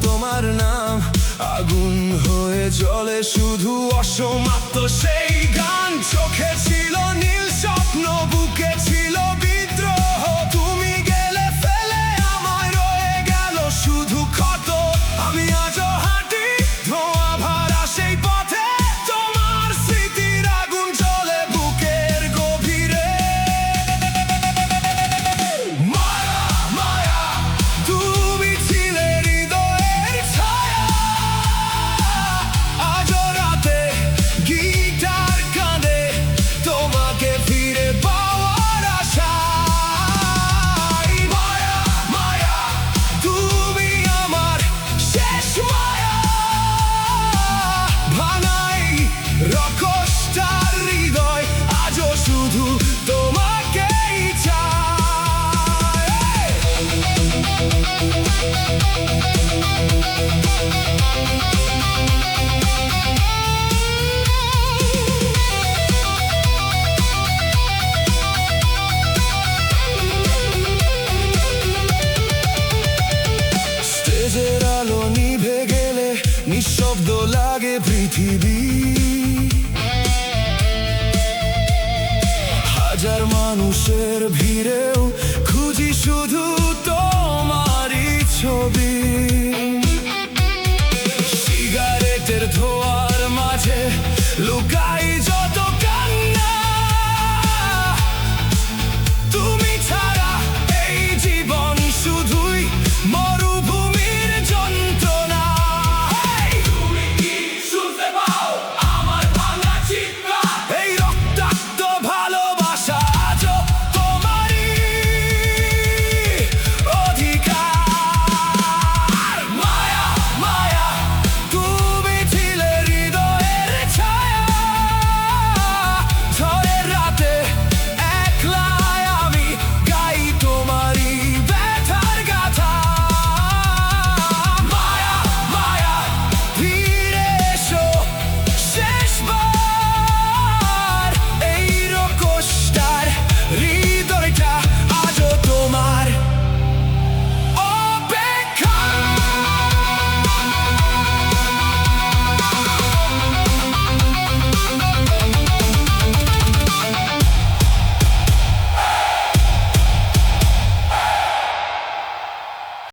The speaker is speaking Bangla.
তোমার নাম, আগুন হয়ে জ্বলে শুধু অসমাপ্ত সেই গান। চোখে ছিল নীল স্বপ্ন, বুকে ছিল বিদ্রোহ, তুমি গেলে ফেলে আমায়, রয়ে গেল শুধু ক্ষত। আমি আজও হাঁটি ধোঁয়া ভরা সেই পথে, তোমার স্মৃতির আগুন জ্বলে বুকের গভীরে। মায়া মায়া তুমি ছিলে হৃদয়ের ছায়া, আজও রাতে গিটার কাঁদে তোমাকে ফিরে পাওয়ার আশায়। মায়া মায়া তুমি আমার শেষ মায়া, ভাঙাই রকস্টার হৃদয় আজও শুধু তোমাকেই চায়। স্টেজের আলো নিভে গেলে নিঃশব্দ লাগে পৃথিবী, হাজার মানুষের ভিড়েও খুঁজি শুধু তোমারই ছবি।